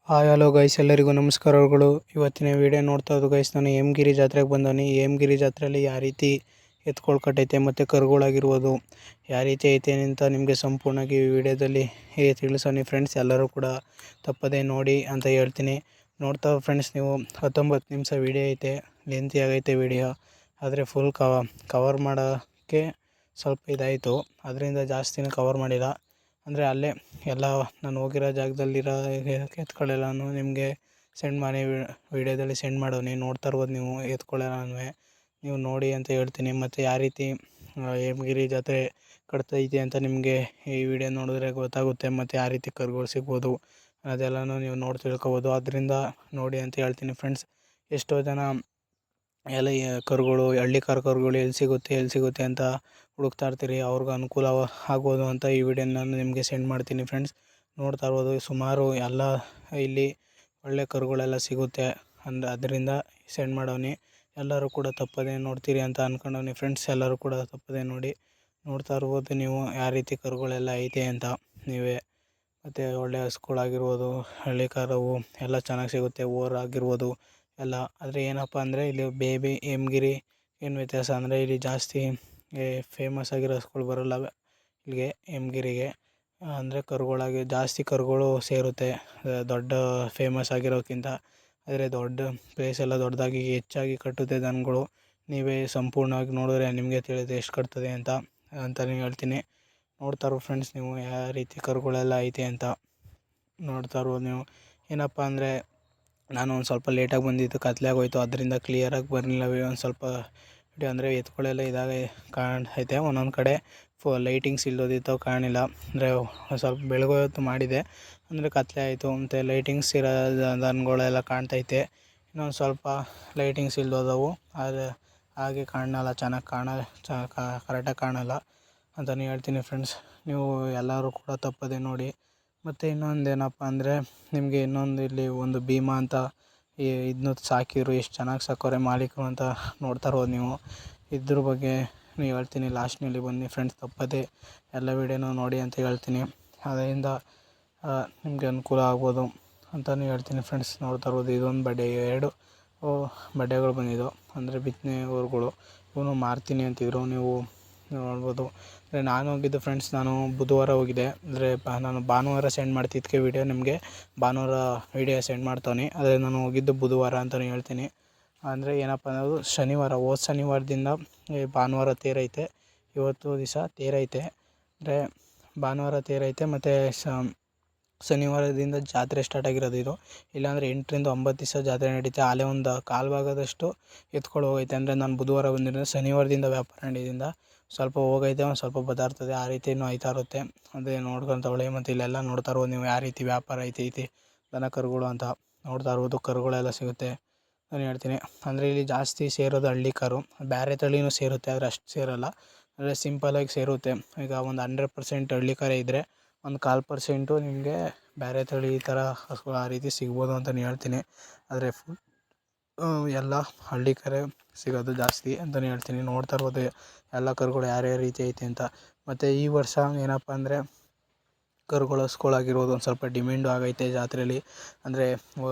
Hi hello guys, ಎಲ್ಲರಿಗೂ ನಮಸ್ಕಾರಗಳು. ಇವತ್ತಿನ ವಿಡಿಯೋ ನೋಡ್ತಾ ಇದ್ದು ಗೈಸ್, ನಾನು ಹೇಮಗಿರಿ ಜಾತ್ರೆಗೆ ಬಂದವನಿ. ಹೇಮಗಿರಿ ಜಾತ್ರೆಯಲ್ಲಿ ಯಾವ ರೀತಿ ಎತ್ಕೊಳ್ ಕಟ್ಟೈತೆ ಮತ್ತು ಕರುಗಳಾಗಿರ್ಬೋದು ಯಾವ ರೀತಿ ಐತೆ ಅಂತ ನಿಮಗೆ ಸಂಪೂರ್ಣವಾಗಿ ಈ ವಿಡಿಯೋದಲ್ಲಿ ತಿಳಿಸೋನಿ ಫ್ರೆಂಡ್ಸ್. ಎಲ್ಲರೂ ಕೂಡ ತಪ್ಪದೇ ನೋಡಿ ಅಂತ ಹೇಳ್ತೀನಿ. ನೋಡ್ತಾ ಫ್ರೆಂಡ್ಸ್, ನೀವು 19 ನಿಮಿಷ ವಿಡಿಯೋ ಐತೆ, ಲೆಂತಿ ಆಗೈತೆ ವಿಡಿಯೋ. ಆದರೆ ಫುಲ್ ಕವರ್ ಮಾಡೋಕ್ಕೆ ಸ್ವಲ್ಪ ಇದಾಯಿತು, ಅದರಿಂದ ಜಾಸ್ತಿನೂ ಕವರ್ ಮಾಡಿಲ್ಲ. ಅಂದರೆ ಅಲ್ಲೇ ಎಲ್ಲ ನಾನು ಹೋಗಿರೋ ಜಾಗದಲ್ಲಿರೋ ಎತ್ಗಳೆಲ್ಲನೂ ನಿಮಗೆ ಸೆಂಡ್ ಮಾಡಿ ವಿಡಿಯೋದಲ್ಲಿ ಸೆಂಡ್ ಮಾಡೋನಿ. ನೋಡ್ತಾ ಇರ್ಬೋದು ನೀವು ಎತ್ಗಳೆಲ್ಲನೂ ನೀವು ನೋಡಿ ಅಂತ ಹೇಳ್ತೀನಿ. ಮತ್ತು ಯಾವ ರೀತಿ ಹೇಮಗಿರಿ ಜಾತ್ರೆ ಕಟ್ತೈತೆ ಅಂತ ನಿಮಗೆ ಈ ವಿಡಿಯೋ ನೋಡಿದ್ರೆ ಗೊತ್ತಾಗುತ್ತೆ. ಮತ್ತು ಯಾವ ರೀತಿ ಕರುಗಳು ಸಿಗ್ಬೋದು ಅದೆಲ್ಲನೂ ನೀವು ನೋಡಿ ತಿಳ್ಕೊಬೋದು. ಅದರಿಂದ ನೋಡಿ ಅಂತ ಹೇಳ್ತೀನಿ ಫ್ರೆಂಡ್ಸ್. ಎಷ್ಟೋ ಜನ ಎಲ್ಲ ಕರುಗಳು, ಹಳ್ಳಿ ಕರುಗಳು ಎಲ್ಲಿ ಸಿಗುತ್ತೆ ಅಂತ ಹುಡುಕ್ತಾ ಇರ್ತೀರಿ. ಅವ್ರಿಗೆ ಅನುಕೂಲ ಆಗ್ಬೋದು ಅಂತ ಈ ವಿಡಿಯೋ ನಾನು ನಿಮಗೆ ಸೆಂಡ್ ಮಾಡ್ತೀನಿ ಫ್ರೆಂಡ್ಸ್. ನೋಡ್ತಾ ಇರ್ಬೋದು, ಸುಮಾರು ಎಲ್ಲ ಇಲ್ಲಿ ಒಳ್ಳೆ ಕರುಗಳೆಲ್ಲ ಸಿಗುತ್ತೆ ಅದರಿಂದ ಸೆಂಡ್ ಮಾಡೋನಿ. ಎಲ್ಲರೂ ಕೂಡ ತಪ್ಪದೇ ನೋಡ್ತೀರಿ ಅಂತ ಅಂದ್ಕೊಂಡವನಿ ಫ್ರೆಂಡ್ಸ್. ಎಲ್ಲರೂ ಕೂಡ ತಪ್ಪದೇ ನೋಡಿ. ನೋಡ್ತಾ ಇರ್ಬೋದು ನೀವು ಯಾವ ರೀತಿ ಕರುಗಳೆಲ್ಲ ಐತೆ ಅಂತ ನೀವೇ. ಮತ್ತು ಒಳ್ಳೆ ಹಸುಗಳಾಗಿರ್ಬೋದು, ಹಳ್ಳಿ ಕರುವು ಎಲ್ಲ ಚೆನ್ನಾಗಿ ಸಿಗುತ್ತೆ. ಓರ್ ಆಗಿರ್ಬೋದು ಎಲ್ಲ. ಆದರೆ ಏನಪ್ಪ ಅಂದರೆ ಇಲ್ಲಿ ಬೇಬಿ ಹೇಮಗಿರಿ ಏನು ವ್ಯತ್ಯಾಸ ಅಂದರೆ, ಇಲ್ಲಿ ಜಾಸ್ತಿ ಫೇಮಸ್ ಆಗಿರೋ ಹಸುಗಳು ಬರೋಲ್ಲ ಇಲ್ಲಿಗೆ ಹೇಮಗಿರಿಗೆ. ಅಂದರೆ ಕರುಗಳಾಗಿ ಜಾಸ್ತಿ ಕರುಗಳು ಸೇರುತ್ತೆ ದೊಡ್ಡ ಫೇಮಸ್ ಆಗಿರೋಕ್ಕಿಂತ. ಆದರೆ ದೊಡ್ಡ ಪ್ಲೇಸ್ ಎಲ್ಲ ದೊಡ್ಡದಾಗಿ ಹೆಚ್ಚಾಗಿ ಕಟ್ಟುತ್ತೆ ದನಗಳು. ನೀವೇ ಸಂಪೂರ್ಣವಾಗಿ ನೋಡಿದ್ರೆ ನಿಮಗೆ ತಿಳಿಯುತ್ತೆ ಎಷ್ಟು ಕಟ್ತದೆ ಅಂತಲೇ ಹೇಳ್ತೀನಿ. ನೋಡ್ತಾ ಇರೋ ಫ್ರೆಂಡ್ಸ್ ನೀವು ಯಾವ ರೀತಿ ಕರುಗಳೆಲ್ಲ ಐತೆ ಅಂತ. ನೋಡ್ತಾ ಇರ್ಬೋದು ನೀವು. ಏನಪ್ಪ ಅಂದರೆ ನಾನು ಒಂದು ಸ್ವಲ್ಪ ಲೇಟಾಗಿ ಬಂದಿದ್ದು, ಕತ್ಲಾಗೋಯ್ತು, ಅದರಿಂದ ಕ್ಲಿಯರಾಗಿ ಬರಲಿಲ್ಲ ಒಂದು ಸ್ವಲ್ಪ ವಿಡಿಯೋ. ಅಂದರೆ ಎತ್ಗಳೆಲ್ಲ ಇದಾಗಿ ಕಾಣ್ತೈತೆ ಒಂದೊಂದು ಕಡೆ. ಲೈಟಿಂಗ್ಸ್ ಇಲ್ಲೋದಿತ್ತು ಕಾಣಿಲ್ಲ. ಅಂದರೆ ಸ್ವಲ್ಪ ಬೆಳಗ್ಗೆ ಮಾಡಿದೆ, ಅಂದರೆ ಕತ್ಲೆ ಆಯಿತು. ಮತ್ತು ಲೈಟಿಂಗ್ಸ್ ಇರೋ ದನಗಳೆಲ್ಲ ಕಾಣ್ತೈತೆ. ಇನ್ನೊಂದು ಸ್ವಲ್ಪ ಲೈಟಿಂಗ್ಸ್ ಇಲ್ಲೋದವು, ಆದರೆ ಹಾಗೆ ಕಾಣಲ್ಲ, ಚೆನ್ನಾಗಿ ಕರೆಕ್ಟಾಗಿ ಕಾಣಲ್ಲ ಅಂತಲೇ ಹೇಳ್ತೀನಿ ಫ್ರೆಂಡ್ಸ್. ನೀವು ಎಲ್ಲರೂ ಕೂಡ ತಪ್ಪದೆ ನೋಡಿ. ಮತ್ತು ಇನ್ನೊಂದು ಏನಪ್ಪ ಅಂದರೆ, ನಿಮಗೆ ಇನ್ನೊಂದು ಇಲ್ಲಿ ಒಂದು ಭೀಮಾ ಅಂತ ಇದನ್ನು ಸಾಕಿದ್ರು, ಎಷ್ಟು ಚೆನ್ನಾಗಿ ಸಾಕೋರೆ ಮಾಲೀಕರು ಅಂತ ನೋಡ್ತಾ ಇರ್ಬೋದು ನೀವು. ಇದ್ರ ಬಗ್ಗೆ ನೀವು ಹೇಳ್ತೀನಿ ಲಾಸ್ಟ್ನಲ್ಲಿ ಬನ್ನಿ ಫ್ರೆಂಡ್ಸ್. ತಪ್ಪದೆ ಎಲ್ಲ ವೀಡಿಯೋನೂ ನೋಡಿ ಅಂತ ಹೇಳ್ತೀನಿ. ಅದರಿಂದ ನಿಮಗೆ ಅನುಕೂಲ ಆಗ್ಬೋದು ಅಂತಲೇ ಹೇಳ್ತೀನಿ ಫ್ರೆಂಡ್ಸ್. ನೋಡ್ತಾ ಇರ್ಬೋದು, ಇದೊಂದು ಬಡ್ಡೆ, 2 ಬಡ್ಡೆಗಳು ಬಂದಿದ್ದವು, ಅಂದರೆ ಬಿತ್ತನೆ ಊರುಗಳು. ಇವನು ಮಾರ್ತೀನಿ ಅಂತಿದ್ರು, ನೀವು ನೋಡ್ಬೋದು. ಅಂದರೆ ನಾನು ಹೋಗಿದ್ದು ಫ್ರೆಂಡ್ಸ್, ನಾನು ಬುಧವಾರ ಹೋಗಿದ್ದೆ. ಅಂದರೆ ನಾನು ಭಾನುವಾರ ಸೆಂಡ್ ಮಾಡ್ತಿದ್ದಕ್ಕೆ ವಿಡಿಯೋ ನಿಮಗೆ ಭಾನುವಾರ ವಿಡಿಯೋ ಸೆಂಡ್ ಮಾಡ್ತವನಿ. ಆದರೆ ನಾನು ಹೋಗಿದ್ದು ಬುಧವಾರ ಅಂತಲೇ ಹೇಳ್ತೀನಿ. ಅಂದರೆ ಏನಪ್ಪ ಅನ್ನೋದು ಶನಿವಾರ, ಹೋದ ಶನಿವಾರದಿಂದ ಭಾನುವಾರ ತೇರೈತೆ. ಇವತ್ತು ದಿವಸ ತೇರೈತೆ. ಅಂದರೆ ಭಾನುವಾರ ತೇರೈತೆ ಮತ್ತು ಶನಿವಾರದಿಂದ ಜಾತ್ರೆ ಸ್ಟಾರ್ಟ್ ಆಗಿರೋದು ಇದು. ಇಲ್ಲಾಂದರೆ 8 ರಿಂದ 9 ದಿವಸ ಜಾತ್ರೆ ನಡೀತೆ. ಅಲ್ಲೇ ಒಂದು ಕಾಲು ಭಾಗದಷ್ಟು ಎತ್ಕೊಂಡು ಹೋಗೈತೆ. ಅಂದರೆ ನಾನು ಬುಧವಾರ ಬಂದಿರೋದು, ಶನಿವಾರದಿಂದ ವ್ಯಾಪಾರ ನಡೆಯೋದ್ರಿಂದ ಸ್ವಲ್ಪ ಹೋಗೈತೆ, ಒಂದು ಸ್ವಲ್ಪ ಬದಾರ್ತದೆ, ಆ ರೀತಿಯೂ ಆಯ್ತಾ ಇರುತ್ತೆ. ಅದೇ ನೋಡ್ಕೊಂಡು ತಗೊಳ್ಳಿ. ಮತ್ತು ಇಲ್ಲೆಲ್ಲ ನೋಡ್ತಾ ಇರ್ಬೋದು ನೀವು ಯಾವ ರೀತಿ ವ್ಯಾಪಾರ ಐತಿ ದನ ಕರುಗಳು ಅಂತ. ನೋಡ್ತಾ ಇರ್ಬೋದು, ಕರುಗಳೆಲ್ಲ ಸಿಗುತ್ತೆ ನಾನು ಹೇಳ್ತೀನಿ. ಅಂದರೆ ಇಲ್ಲಿ ಜಾಸ್ತಿ ಸೇರೋದು ಹಳ್ಳಿ ಕರು, ಬೇರೆ ತಳಿನೂ ಸೇರುತ್ತೆ, ಆದರೆ ಅಷ್ಟು ಸೇರೋಲ್ಲ. ಅಂದರೆ ಸಿಂಪಲಾಗಿ ಸೇರುತ್ತೆ. ಈಗ ಒಂದು 100% ಹಳ್ಳಿ ಕರು ಇದ್ದರೆ ಒಂದು 1/4% ನಿಮಗೆ ಬೇರೆ ತಳಿ ಈ ಥರ ಹಸುಗಳು ಆ ರೀತಿ ಸಿಗ್ಬೋದು ಅಂತಲೇ ಹೇಳ್ತೀನಿ. ಆದರೆ ಎಲ್ಲ ಹಳ್ಳಿ ಕರೆ ಸಿಗೋದು ಜಾಸ್ತಿ ಅಂತಲೇ ಹೇಳ್ತೀನಿ. ನೋಡ್ತಾ ಇರ್ಬೋದು ಎಲ್ಲ ಕರುಗಳು ಯಾರ್ಯಾವ ರೀತಿ ಐತೆ ಅಂತ. ಮತ್ತು ಈ ವರ್ಷ ಏನಪ್ಪ ಅಂದರೆ ಕರುಗಳು, ಹಸುಗಳಾಗಿರ್ಬೋದು ಒಂದು ಸ್ವಲ್ಪ ಡಿಮ್ಯಾಂಡು ಆಗೈತೆ ಜಾತ್ರೆಯಲ್ಲಿ. ಅಂದರೆ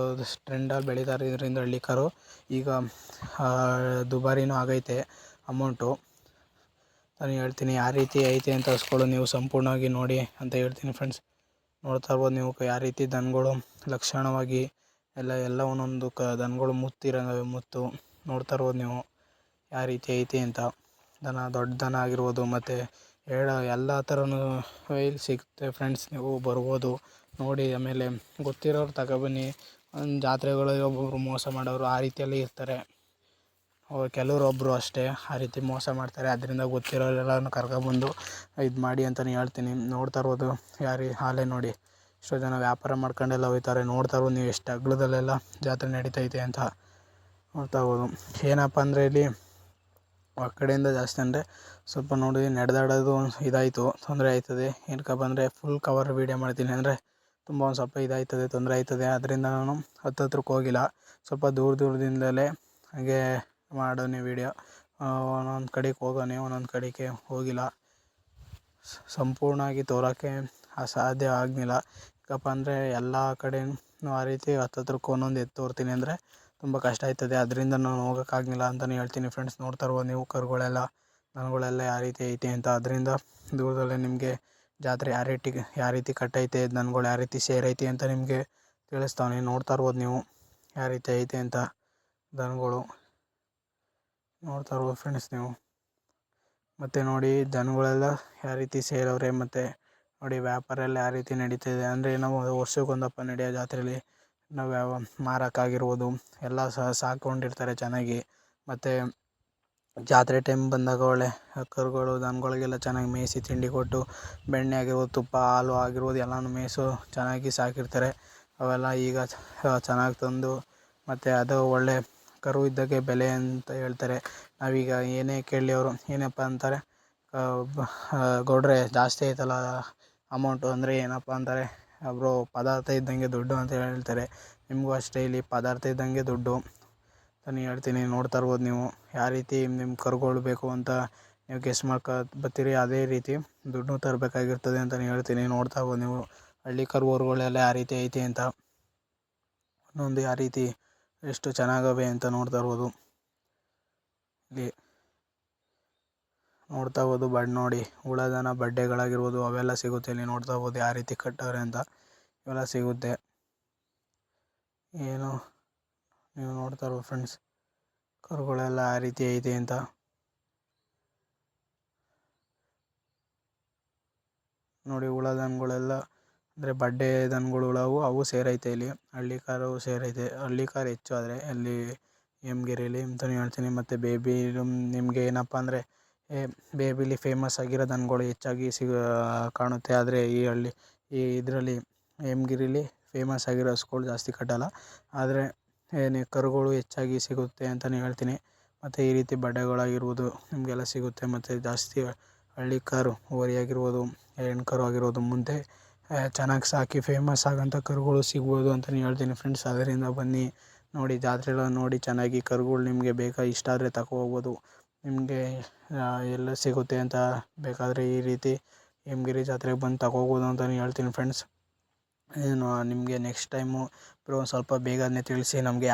ಟ್ರೆಂಡಲ್ಲಿ ಬೆಳೀತಾ ಇರೋದ್ರಿಂದ ಹಳ್ಳಿ ಕರು ಈಗ ದುಬಾರಿನೂ ಆಗೈತೆ ಅಮೌಂಟು ನಾನು ಹೇಳ್ತೀನಿ. ಯಾವ ರೀತಿ ಐತೆ ಅಂತ ಹಸುಗಳು ನೀವು ಸಂಪೂರ್ಣವಾಗಿ ನೋಡಿ ಅಂತ ಹೇಳ್ತೀನಿ ಫ್ರೆಂಡ್ಸ್. ನೋಡ್ತಾ ಇರ್ಬೋದು ನೀವು ಯಾವ ರೀತಿ ದನಗಳು ಲಕ್ಷಣವಾಗಿ ಎಲ್ಲ ಒಂದೊಂದು ದನಗಳು ಮುತ್ತು ನೋಡ್ತಾ ಇರ್ಬೋದು ನೀವು ಯಾವ ರೀತಿ ಐತೆ ಅಂತ. ದೊಡ್ಡ ದನ ಆಗಿರ್ಬೋದು ಮತ್ತು ಎಲ್ಲ ಥರನೂ ಇಲ್ಲಿ ಸಿಗುತ್ತೆ ಫ್ರೆಂಡ್ಸ್. ನೀವು ಬರ್ಬೋದು ನೋಡಿ. ಆಮೇಲೆ ಗೊತ್ತಿರೋರು ತಗೊಬನ್ನಿ. ಒಂದು ಜಾತ್ರೆಗಳಲ್ಲಿ ಒಬ್ಬೊಬ್ಬರು ಮೋಸ ಮಾಡೋರು ಆ ರೀತಿಯೆಲ್ಲ ಇರ್ತಾರೆ. ಕೆಲವರೊಬ್ಬರು ಅಷ್ಟೇ ಆ ರೀತಿ ಮೋಸ ಮಾಡ್ತಾರೆ. ಅದರಿಂದ ಗೊತ್ತಿರೋರೆಲ್ಲನೂ ಕರ್ಕೊಬಂದು ಇದು ಮಾಡಿ ಅಂತಲೇ ಹೇಳ್ತೀನಿ. ನೋಡ್ತಾ ಇರ್ಬೋದು ಹಾಲೇ ನೋಡಿ, ಎಷ್ಟೋ ಜನ ವ್ಯಾಪಾರ ಮಾಡ್ಕೊಂಡೆಲ್ಲ ಹೋಗ್ತಾರೆ. ನೋಡ್ತಾ ಇರ್ಬೋದು ನೀವು ಎಷ್ಟು ಅಗಲದಲ್ಲೆಲ್ಲ ಜಾತ್ರೆ ನಡೀತೈತೆ ಅಂತ ನೋಡ್ತಾ ಇರ್ಬೋದು. ಏನಪ್ಪ ಅಂದರೆ ಇಲ್ಲಿ ಆ ಕಡೆಯಿಂದ ಜಾಸ್ತಿ ಅಂದರೆ ಸ್ವಲ್ಪ ನೋಡಿ ನಡೆದಾಡೋದು ಇದಾಯಿತು, ತೊಂದರೆ ಆಯ್ತದೆ. ಏನಕ್ಕಪ್ಪ ಅಂದರೆ ಫುಲ್ ಕವರ್ ವೀಡಿಯೋ ಮಾಡ್ತೀನಿ ಅಂದರೆ ತುಂಬ ಒಂದು ಸ್ವಲ್ಪ ಇದಾಯ್ತದೆ, ತೊಂದರೆ ಆಯ್ತದೆ. ಅದರಿಂದ ನಾನು ಹತ್ರಕ್ಕೆ ಹೋಗಿಲ್ಲ, ಸ್ವಲ್ಪ ದೂರದಿಂದಲೇ ಹಾಗೆ ಮಾಡೋಣ ವೀಡಿಯೋ. ಒಂದೊಂದು ಕಡೆಗೆ ಹೋಗೋಣ, ಒಂದೊಂದು ಕಡೆಗೆ ಹೋಗಿಲ್ಲ. ಸಂಪೂರ್ಣವಾಗಿ ತೋರೋಕ್ಕೆ ಅಸಾಧ್ಯ ಆಗಲಿಲ್ಲ. ಯಾಕಪ್ಪ ಅಂದರೆ ಎಲ್ಲ ಕಡೆ ಆ ರೀತಿ ಹತ್ತತ್ರಕ್ಕೆ ಒಂದೊಂದು ಎತ್ತು ತೋರ್ತೀನಿ ಅಂದರೆ ತುಂಬ ಕಷ್ಟ ಆಯ್ತದೆ. ಅದರಿಂದ ನಾನು ಹೋಗೋಕ್ಕಾಗಲಿಲ್ಲ ಅಂತಲೇ ಹೇಳ್ತೀನಿ ಫ್ರೆಂಡ್ಸ್. ನೋಡ್ತಾ ಇರ್ಬೋದು ನೀವು ಕರುಗಳೆಲ್ಲ ದನಗಳೆಲ್ಲ ಯಾವ ರೀತಿ ಐತೆ ಅಂತ. ಅದರಿಂದ ದೂರದಲ್ಲೇ ನಿಮಗೆ ಜಾತ್ರೆ ಯಾವ ರೀತಿ ಕಟ್ಟೈತೆ, ದನಗಳು ಯಾವ ರೀತಿ ಸೇರೈತಿ ಅಂತ ನಿಮಗೆ ತಿಳಿಸ್ತಾನೆ. ನೋಡ್ತಾ ಇರ್ಬೋದು ನೀವು ಯಾವ ರೀತಿ ಐತೆ ಅಂತ ದನಗಳು. ನೋಡ್ತಾ ಇರ್ಬೋದು ಫ್ರೆಂಡ್ಸ್ ನೀವು. ಮತ್ತು ನೋಡಿ ದನಗಳೆಲ್ಲ ಯಾವ ರೀತಿ ಸೇರವ್ರೆ. ಮತ್ತು ನೋಡಿ ವ್ಯಾಪಾರ ಎಲ್ಲ ಯಾವ ರೀತಿ ನಡೀತಿದೆ ಅಂದರೆ ನಾವು ವರ್ಷಕ್ಕೊಂದಪ್ಪ ನಡೆಯೋ ಜಾತ್ರೆಯಲ್ಲಿ ನಾವು ಮಾರೋಕ್ಕಾಗಿರ್ಬೋದು ಎಲ್ಲ ಸಾಕೊಂಡಿರ್ತಾರೆ ಚೆನ್ನಾಗಿ. ಮತ್ತು ಜಾತ್ರೆ ಟೈಮ್ ಬಂದಾಗ ಒಳ್ಳೆ ಕರುಗಳು ದನಗಳಿಗೆಲ್ಲ ಚೆನ್ನಾಗಿ ಮೇಯಿಸಿ ತಿಂಡಿ ಕೊಟ್ಟು ಬೆಣ್ಣೆ ಆಗಿರ್ಬೋದು, ತುಪ್ಪ, ಹಾಲು ಆಗಿರ್ಬೋದು ಎಲ್ಲನೂ ಮೇಯಿಸು ಚೆನ್ನಾಗಿ ಸಾಕಿರ್ತಾರೆ. ಅವೆಲ್ಲ ಈಗ ಚೆನ್ನಾಗಿ ತಂದು ಮತ್ತು ಅದು ಒಳ್ಳೆ ಕರು ಇದ್ದಾಗೆ ಬೆಲೆ ಅಂತ ಹೇಳ್ತಾರೆ. ನಾವೀಗ ಏನೇ ಕೇಳಲಿ ಅವರು ಏನಪ್ಪ ಅಂತಾರೆ, ಗೌಡ್ರೆ ಜಾಸ್ತಿ ಆಯ್ತಲ್ಲ ಅಮೌಂಟು ಅಂದರೆ ಏನಪ್ಪ ಅಂತಾರೆ, ಬ್ರೋ ಪದಾರ್ಥ ಇದ್ದಂಗೆ ದುಡ್ಡು ಅಂತ ಹೇಳ್ತಾರೆ. ನಿಮಗೂ ಅಷ್ಟೇ ಇಲ್ಲಿ ಪದಾರ್ಥ ಇದ್ದಂಗೆ ದುಡ್ಡು ಅಂತ ಹೇಳ್ತೀನಿ. ನೋಡ್ತಾ ಇರ್ಬೋದು ನೀವು ಯಾವ ರೀತಿ ನಿಮ್ಮ ಕರುಗಳು ಬೇಕು ಅಂತ ನೀವು ಗೆಸ್ ಬರ್ತೀರಿ, ಅದೇ ರೀತಿ ದುಡ್ಡು ತರಬೇಕಾಗಿರ್ತದೆ ಅಂತಲೇ ಹೇಳ್ತೀನಿ. ನೋಡ್ತಾ ಇರ್ಬೋದು ನೀವು ಹಳ್ಳಿ ಕರುಗಳೆಲ್ಲ ಯಾವ ರೀತಿ ಐತೆ ಅಂತ, ಒಂದೊಂದು ಯಾವ ರೀತಿ ಎಷ್ಟು ಚೆನ್ನಾಗವೆ ಅಂತ ನೋಡ್ತಾ ಇರ್ಬೋದು. ಇಲ್ಲಿ ನೋಡ್ತಾ ಇರ್ಬೋದು ನೋಡಿ ಹುಳದನ ಬಡ್ಡೆಗಳಾಗಿರ್ಬೋದು ಅವೆಲ್ಲ ಸಿಗುತ್ತೆ ಇಲ್ಲಿ. ನೋಡ್ತಾ ಇರ್ಬೋದು ಯಾವ ರೀತಿ ಕಟ್ಟವ್ರೆ ಅಂತ, ಇವೆಲ್ಲ ಸಿಗುತ್ತೆ. ಏನು ನೀವು ನೋಡ್ತಾ ಇರ್ಬೋದು ಫ್ರೆಂಡ್ಸ್ ಕರುಗಳೆಲ್ಲ ಆ ರೀತಿ ಐತೆ ಅಂತ. ನೋಡಿ ಹುಳ ದನಗಳೆಲ್ಲ ಅಂದರೆ ಬಡ್ಡೆ ದನಗಳು ಅವು ಸೇರೈತೆ ಇಲ್ಲಿ. ಹಳ್ಳಿ ಕಾರು ಸೇರೈತೆ, ಹಳ್ಳಿ ಕಾರು ಹೆಚ್ಚು ಆದರೆ ಅಲ್ಲಿ ಹೇಮಗಿರಿಲಿ ಅಂತಲೇ ಹೇಳ್ತೀನಿ. ಮತ್ತು ಬೇಬಿ ನಿಮಗೆ ಏನಪ್ಪ ಅಂದರೆ ಬೇಬಿಲಿ ಫೇಮಸ್ ಆಗಿರೋ ದನಗಳು ಹೆಚ್ಚಾಗಿ ಕಾಣುತ್ತೆ. ಆದರೆ ಈ ಇದರಲ್ಲಿ ಹೇಮಗಿರಿಲಿ ಫೇಮಸ್ ಆಗಿರೋ ಹಸುಗಳು ಜಾಸ್ತಿ ಕಟ್ಟಲ್ಲ. ಆದರೆ ಕರುಗಳು ಹೆಚ್ಚಾಗಿ ಸಿಗುತ್ತೆ ಅಂತಲೇ ಹೇಳ್ತೀನಿ. ಮತ್ತು ಈ ರೀತಿ ಬಡ್ಡೆಗಳಾಗಿರ್ಬೋದು ನಿಮಗೆಲ್ಲ ಸಿಗುತ್ತೆ. ಮತ್ತು ಜಾಸ್ತಿ ಹಳ್ಳಿ ಕಾರು ಹೋರಿ ಆಗಿರ್ಬೋದು, ಹೆಣ್ಣು ಕರು ಆಗಿರ್ಬೋದು ಮುಂದೆ ಚೆನ್ನಾಗಿ ಸಾಕಿ ಫೇಮಸ್ ಆಗೋಂಥ ಕರುಗಳು ಸಿಗ್ಬೋದು ಅಂತಲೇ ಹೇಳ್ತೀನಿ ಫ್ರೆಂಡ್ಸ್. ಅದರಿಂದ ಬನ್ನಿ ನೋಡಿ ಜಾತ್ರೆಲ್ಲ ನೋಡಿ ಚೆನ್ನಾಗಿ ಕರುಗಳು ನಿಮಗೆ ಬೇಕಾ ಇಷ್ಟ ಆದರೆ ತಗೋಬೋದು. ನಿಮಗೆ ಎಲ್ಲ ಸಿಗುತ್ತೆ ಅಂತ ಬೇಕಾದರೆ ಈ ರೀತಿ ಹೇಮಗಿರಿ ಜಾತ್ರೆಗೆ ಬಂದು ತಗೋಬೋದು ಅಂತಲೇ ಹೇಳ್ತೀನಿ ಫ್ರೆಂಡ್ಸ್. ಏನು ನಿಮಗೆ ನೆಕ್ಸ್ಟ್ ಟೈಮು ಒಂದು ಸ್ವಲ್ಪ ಬೇಗನೆ ತಿಳಿಸಿ ನಮಗೆ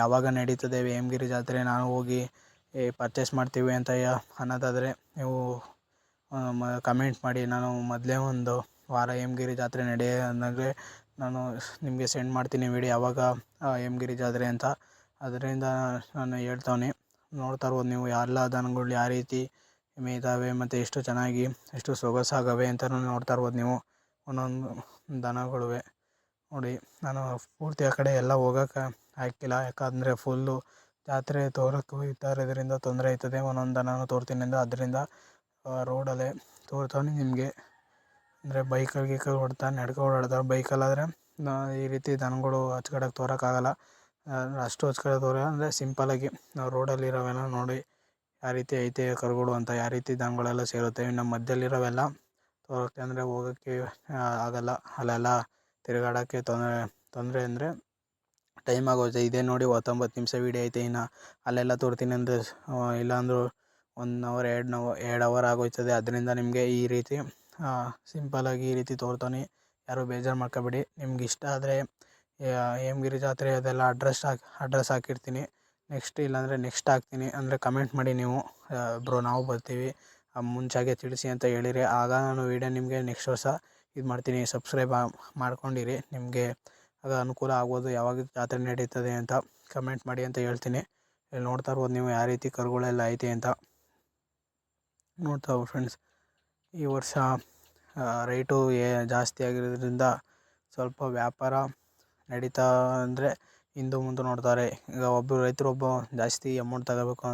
ಯಾವಾಗ ನಡೀತದೆ ಹೇಮಗಿರಿ ಜಾತ್ರೆ, ನಾವು ಹೋಗಿ ಪರ್ಚೇಸ್ ಮಾಡ್ತೀವಿ ಅಂತ ಅನ್ನೋದಾದರೆ ನೀವು ಕಮೆಂಟ್ ಮಾಡಿ. ನಾನು ಮೊದಲೇ ಒಂದು ವಾರ ಹೇಮಗಿರಿ ಜಾತ್ರೆ ನಡೆಯೋದಾಗೆ ನಾನು ನಿಮಗೆ ಸೆಂಡ್ ಮಾಡ್ತೀನಿ ವಿಡಿಯೋ ಯಾವಾಗ ಹೇಮಗಿರಿ ಜಾತ್ರೆ ಅಂತ. ಅದರಿಂದ ನಾನು ಹೇಳ್ತವನೆ. ನೋಡ್ತಾ ಇರ್ಬೋದು ನೀವು ಎಲ್ಲ ದನಗಳು ಯಾವ ರೀತಿ ಮೇಯ್ತಾವೆ ಮತ್ತು ಎಷ್ಟು ಚೆನ್ನಾಗಿ ಎಷ್ಟು ಸೊಗಸಾಗವೆ ಅಂತಲೂ ನೋಡ್ತಾ ಇರ್ಬೋದು ನೀವು ಒಂದೊಂದು ದನಗಳು. ನೋಡಿ ನಾನು ಪೂರ್ತಿ ಆ ಕಡೆ ಎಲ್ಲ ಹೋಗೋಕೆ ಆಗ್ತಿಲ್ಲ, ಯಾಕಂದರೆ ಫುಲ್ಲು ಜಾತ್ರೆ ತೋರಕ್ಕೆ ಹೋಗ್ತಾ ಇರೋದ್ರಿಂದ ತೊಂದರೆ ಆಯ್ತದೆ. ಒಂದೊಂದು ದನನೂ ತೋರ್ತೀನಿ ಅಂದರೆ ಅದರಿಂದ ರೋಡಲ್ಲೇ ತೋರ್ತಾನೆ ನಿಮಗೆ. ಅಂದರೆ ಬೈಕಲ್ಲಿ ನಡ್ಕೊ ಓಡಾಡ್ತಾರೆ. ಬೈಕಲ್ಲಾದರೆ ಈ ರೀತಿ ದನಗಳು ಅಚ್ಕಡಕ್ಕೆ ತೋರೋಕ್ಕಾಗಲ್ಲ. ಅಷ್ಟು ಅಚ್ಕಡೆ ಅಂದರೆ ಸಿಂಪಲ್ಲಾಗಿ ನಾವು ರೋಡಲ್ಲಿರೋವೆಲ್ಲ ನೋಡಿ ಯಾವ ರೀತಿ ಐತೆ ಕರುಗಳು ಅಂತ, ಯಾವ ರೀತಿ ದನಗಳೆಲ್ಲ ಸೇರುತ್ತೆ. ನಮ್ಮ ಮಧ್ಯದಲ್ಲಿರೋವೆಲ್ಲ ತೋರುತ್ತೆ ಅಂದರೆ ಹೋಗೋಕ್ಕೆ ಆಗಲ್ಲ. ಅಲ್ಲೆಲ್ಲ ತಿರುಗಾಡೋಕ್ಕೆ ತೊಂದರೆ ಅಂದರೆ ಟೈಮ್ ಆಗೋಗುತ್ತೆ. ಇದೇ ನೋಡಿ 19 ನಿಮಿಷ ವೀಡಿಯೋ ಐತೆ. ಇನ್ನು ಅಲ್ಲೆಲ್ಲ ತೋರ್ತೀನಿ ಅಂದರೆ ಇಲ್ಲಾಂದರೂ 1 ಅವರ್ 2 ಅವರ್ ಆಗೋಯ್ತದೆ. ಅದರಿಂದ ನಿಮಗೆ ಈ ರೀತಿ ಸಿಂಪಲ್ಲಾಗಿ ಈ ರೀತಿ ತೋರ್ತಾನೆ. ಯಾರೂ ಬೇಜಾರು ಮಾಡ್ಕೋಬೇಡಿ. ನಿಮ್ಗೆ ಇಷ್ಟ ಆದರೆ ಹೇಮಗಿರಿ ಜಾತ್ರೆ ಅದೆಲ್ಲ ಅಡ್ರೆಸ್ ಹಾಕಿರ್ತೀನಿ. ಇಲ್ಲಾಂದರೆ ನೆಕ್ಸ್ಟ್ ಹಾಕ್ತೀನಿ. ಅಂದರೆ ಕಮೆಂಟ್ ಮಾಡಿ ನೀವು, ಬ್ರೋ ನಾವು ಬರ್ತೀವಿ ಮುಂಚೆಗೆ ತಿಳಿಸಿ ಅಂತ ಹೇಳಿರಿ. ಆಗ ನಾನು ವೀಡಿಯೋ ನಿಮಗೆ ನೆಕ್ಸ್ಟ್ ವರ್ಷ ಇದು ಮಾಡ್ತೀನಿ. ಸಬ್ಸ್ಕ್ರೈಬ್ ಮಾಡ್ಕೊಂಡಿರಿ, ನಿಮಗೆ ಆಗ ಅನುಕೂಲ ಆಗ್ಬೋದು ಯಾವಾಗ ಜಾತ್ರೆ ನಡೀತದೆ ಅಂತ ಕಮೆಂಟ್ ಮಾಡಿ ಅಂತ ಹೇಳ್ತೀನಿ. ಇಲ್ಲಿ ನೋಡ್ತಾ ಇರ್ಬೋದು ನೀವು ಯಾವ ರೀತಿ ಕರುಗಳೆಲ್ಲ ಐತೆ ಅಂತ. ನೋಡ್ತಾ ಫ್ರೆಂಡ್ಸ್ ಈ ವರ್ಷ ರೇಟು ಜಾಸ್ತಿ ಆಗಿರೋದ್ರಿಂದ ಸ್ವಲ್ಪ ವ್ಯಾಪಾರ ನಡೀತಾ ಅಂದರೆ ಹಿಂದು ಮುಂದೆ ನೋಡ್ತಾರೆ. ಈಗ ರೈತರು ಜಾಸ್ತಿ ಅಮೌಂಟ್ ತಗೋಬೇಕು